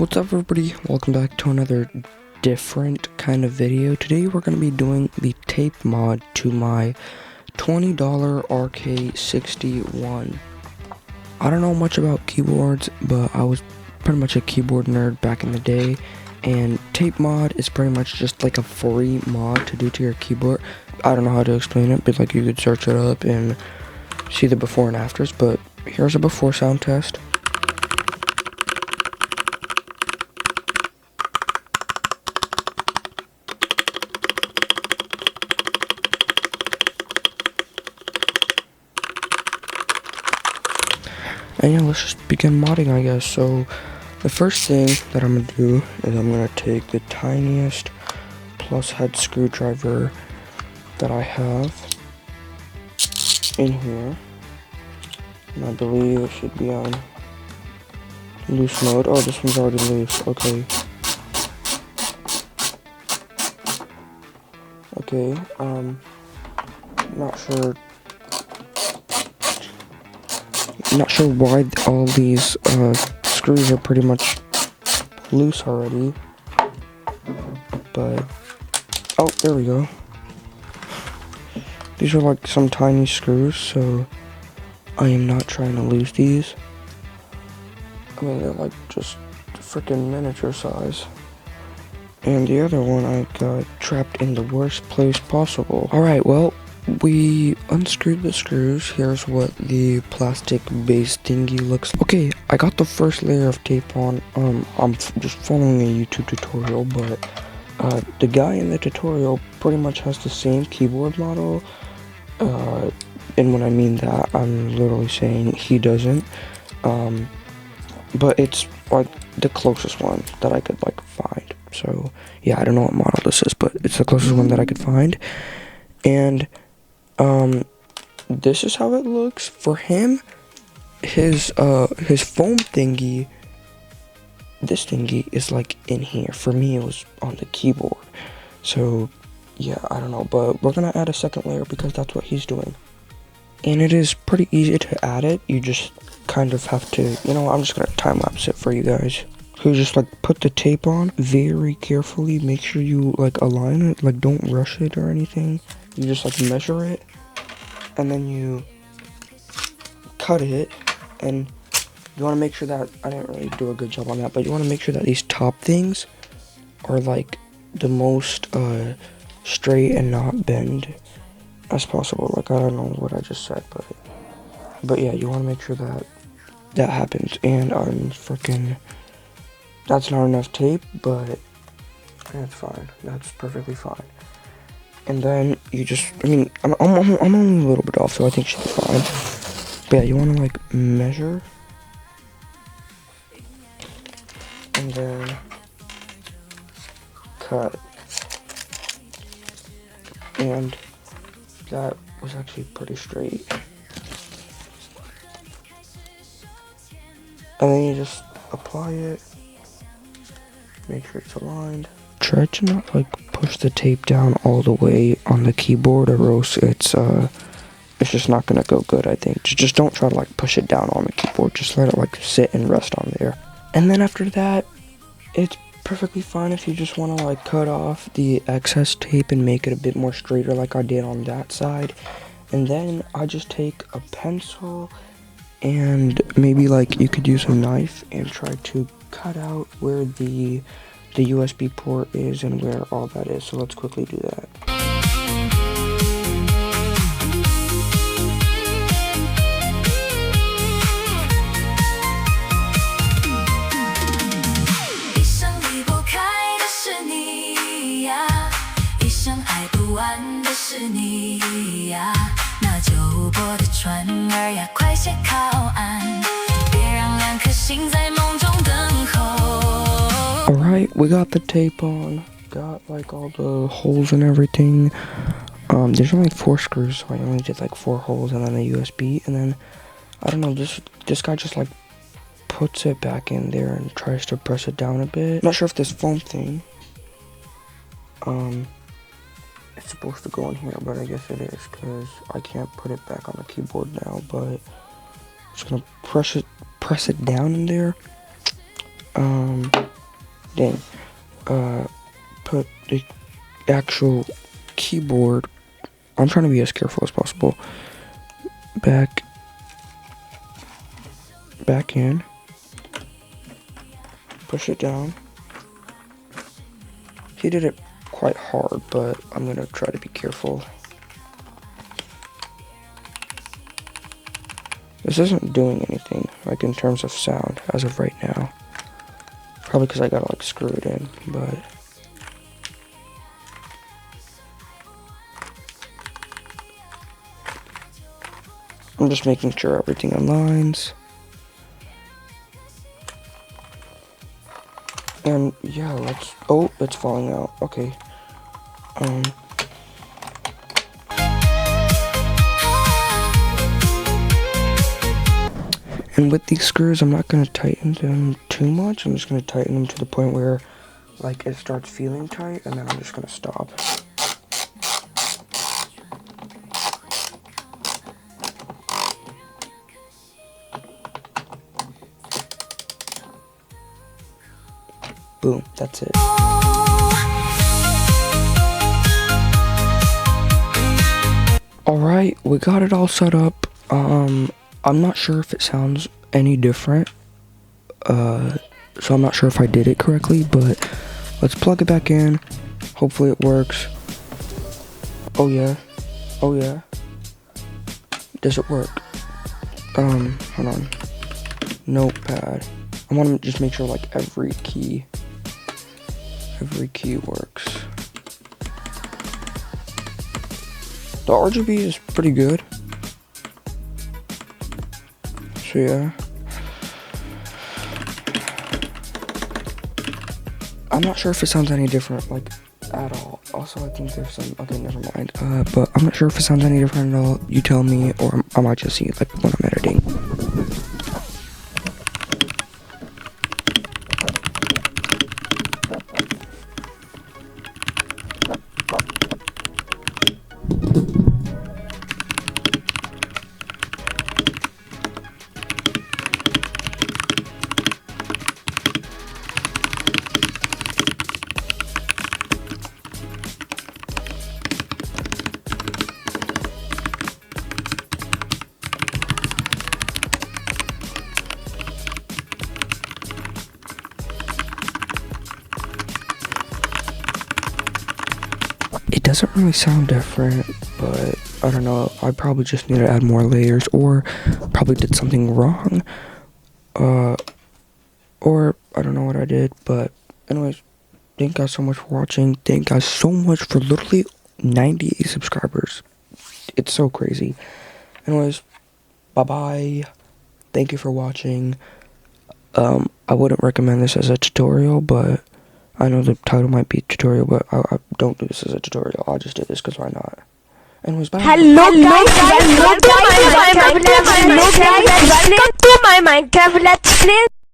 What's up, everybody? Welcome back to another different kind of video. Today we're going to be doing the tape mod to my $20 RK61. I don't know much about keyboards, but I was pretty much a keyboard nerd back in the day, and tape mod is pretty much just like a free mod to do to your keyboard. I don't know how to explain it, but like you could search it up and see the before and afters, but here's a before sound test. And yeah, let's just begin modding, I guess. So the first thing that I'm gonna do is I'm gonna take the tiniest plus head screwdriver that I have in here, and I believe it should be on loose mode. Oh, this one's already loose. Okay. Not sure why all these screws are pretty much loose already, but oh, there we go. These are like some tiny screws, so I am not trying to lose these. I mean, they're like just freaking miniature size. And the other one I got trapped in the worst place possible. Alright, well, we unscrewed the screws. Here's what the plastic base thingy looks like. Okay, I got the first layer of tape on. I'm just following a YouTube tutorial, but the guy in the tutorial pretty much has the same keyboard model. And when I mean that, I'm literally saying he doesn't. But it's like the closest one that I could like find. So yeah, I don't know what model this is, but it's the closest one that I could find. And this is how it looks for him. His foam thingy, this thingy is like in here. For me, it was on the keyboard. So yeah, I don't know, but we're gonna add a second layer because that's what he's doing. And it is pretty easy to add it. You just kind of have to, you know, I'm just gonna time lapse it for you guys. So you just like put the tape on very carefully. Make sure you like align it, like don't rush it or anything. You just like measure it, and then you cut it, and you want to make sure that, I didn't really do a good job on that, but you want to make sure that these top things are like the most straight and not bend as possible. Like, I don't know what I just said, but yeah, you want to make sure that that happens. And that's not enough tape, but that's fine. That's perfectly fine. And then you just, I mean, I'm only a little bit off, so I think it should be fine. But yeah, you want to like measure, and then cut. And that was actually pretty straight. And then you just apply it, make sure it's aligned. Try to not like push the tape down all the way on the keyboard, or else it's just not gonna go good, I think. Just don't try to like push it down on the keyboard. Just let it like sit and rest on there. And then after that, it's perfectly fine if you just want to like cut off the excess tape and make it a bit more straighter like I did on that side. And then I just take a pencil and maybe like you could use a knife and try to cut out where the USB port is and where all that is. So let's quickly do that. Alright, we got the tape on, got like all the holes and everything. There's only 4 screws, so I only did like 4 holes and then a USB, and then, I don't know, this guy just like puts it back in there and tries to press it down a bit. Not sure if this foam thing, it's supposed to go in here, but I guess it is, because I can't put it back on the keyboard now, but I'm just gonna press it down in there. Dang. Put the actual keyboard, I'm trying to be as careful as possible, back in, push it down. He did it quite hard, but I'm gonna try to be careful. This isn't doing anything, like in terms of sound, as of right now. Probably because I gotta like screw it in, but I'm just making sure everything aligns. And yeah, oh, it's falling out. Okay. And with these screws, I'm not going to tighten them too much. I'm just going to tighten them to the point where, like, it starts feeling tight, and then I'm just going to stop. Boom, that's it. Alright, we got it all set up. I'm not sure if it sounds any different, so I'm not sure if I did it correctly, but let's plug it back in. Hopefully it works. Oh yeah. Does it work? Hold on. Notepad. I want to just make sure like every key works. The RGB is pretty good. So yeah. I'm not sure if it sounds any different, like, at all. Also, I think there's some, okay, never mind. But I'm not sure if it sounds any different at all. You tell me, or I might just see it, like, when I'm editing. It doesn't really sound different, but I don't know, I probably just need to add more layers, or probably did something wrong, or I don't know what I did. But anyways, thank you guys so much for watching. Thank you guys so much for literally 98 subscribers. It's so crazy. Anyways, bye bye. Thank you for watching. I wouldn't recommend this as a tutorial, but I know the title might be tutorial, but I don't do this as a tutorial. I just did this because why not? Anyways, bye. Hello guys, welcome to my Minecraft Let's Play.